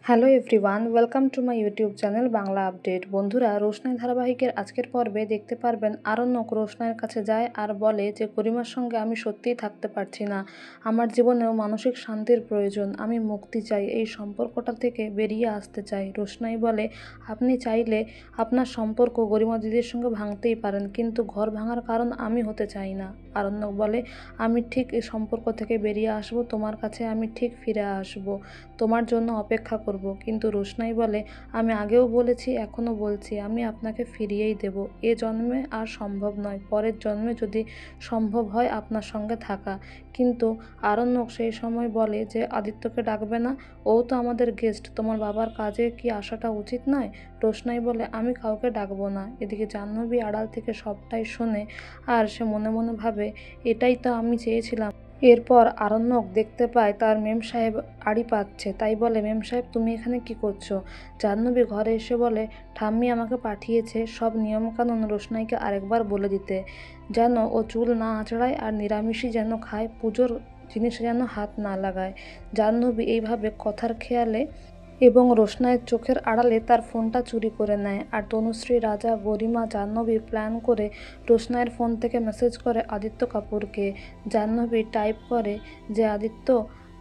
Hello everyone, welcome to my YouTube channel Bangla update. বন্ধুরা, রোশনাই ধারাবাহিকের আজকের পর্বে দেখতে পারবেন আরণ্যক রোশনাইয়ের কাছে যায় আর বলে যে গরিমার সঙ্গে আমি সত্যিই থাকতে পারছি না, আমার জীবনেও মানসিক শান্তির প্রয়োজন, আমি মুক্তি চাই, এই সম্পর্কটা থেকে বেরিয়ে আসতে চাই। রোশনাই বলে আপনি চাইলে আপনার সম্পর্ক গরিমা দিদির সঙ্গে ভাঙতেই পারেন, কিন্তু ঘর ভাঙার কারণ আমি হতে চাই না। আরণ্যক বলে আমি ঠিক এই সম্পর্ক থেকে বেরিয়ে আসব, তোমার কাছে আমি ঠিক ফিরে আসব, তোমার জন্য অপেক্ষা করব। কিন্তু রোশনাই বলে আমি আগেও বলেছি, এখনও বলছি, আমি আপনাকে ফিরিয়েই দেব। এ জন্মে আর সম্ভব নয়, পরের জন্মে যদি সম্ভব হয় আপনার সঙ্গে থাকা। কিন্তু আরণ্যক সেই সময় বলে যে আদিত্যকে ডাকবে না, ও তো আমাদের গেস্ট, তোমার বাবার কাজে কি আসাটা উচিত নয়? রোশনাই বলে আমি কাউকে ডাকবো না। এদিকে জাহ্নবী আড়াল থেকে সবটাই শোনে আর সে মনে মনে ভাবে এটাই তো আমি চেয়েছিলাম। এরপর আরণ্যক দেখতে পায় তার মেম সাহেব আড়ি পাচ্ছে, তাই বলে মেম সাহেব তুমি এখানে কি করছো? জাহ্নবী ঘরে এসে বলে ঠাম্মি আমাকে পাঠিয়েছে সব নিয়মকানুন রোশনাইকে আরেকবার বলে দিতে, যেন ও চুল না আঁচড়ায় আর নিরামিষই যেন খায়, পুজোর জিনিসে যেন হাত না লাগায়। জাহ্নবী এইভাবে কথার খেয়ালে এবং রোশনাইয়ের চোখের আড়ালে তার ফোনটা চুরি করে নেয়। আর তনুশ্রী, রাজা, গরিমা, জাহ্নবী প্ল্যান করে রোশনাইয়ের ফোন থেকে মেসেজ করে আদিত্য কাপুরকে। জাহ্নবী টাইপ করে যে আদিত্য,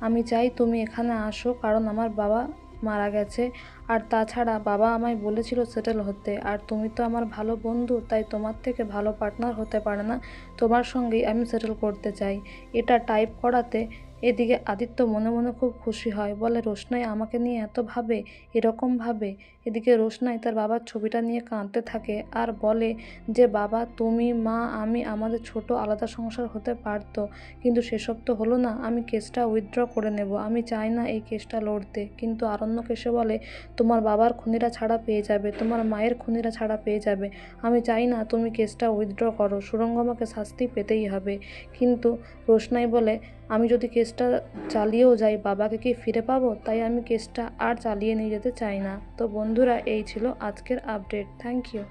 আমি চাই তুমি এখানে আসো, কারণ আমার বাবা মারা গেছে, আর তাছাড়া বাবা আমায় বলেছিল সেটেল হতে, আর তুমি তো আমার ভালো বন্ধু, তাই তোমার থেকে ভালো পার্টনার হতে পারে না, তোমার সঙ্গেই আমি সেটেল করতে চাই। এটা টাইপ করাতে এদিকে আদিত্য মনে মনে খুব খুশি হয়, বলে রোশনাই আমাকে নিয়ে এত ভাবে, এরকম ভাবে। এদিকে রোশনাই তার বাবার ছবিটা নিয়ে কাঁদতে থাকে আর বলে যে বাবা, তুমি, মা, আমি, আমাদের ছোট আলাদা সংসার হতে পারতো, কিন্তু সেসব তো হলো না, আমি কেসটা উইথড্র করে নেব, আমি চাই না এই কেসটা লড়তে। কিন্তু আরণ্যক এসে বলে তোমার বাবার খুনিরা ছাড়া পেয়ে যাবে, তোমার মায়ের খুনিরা ছাড়া পেয়ে যাবে, আমি চাই না তুমি কেসটা উইথড্র করো, সুরঙ্গমাকে শাস্তি পেতেই হবে। কিন্তু রোশনাই বলে আমি যদি কেসটা চালিয়েও যাই, বাবাকে কি ফিরে পাবো? তাই আমি কেসটা আর চালিয়ে নিয়ে যেতে চাই না। তো বন্ধুরা, এই ছিল আজকের আপডেট। Thank you.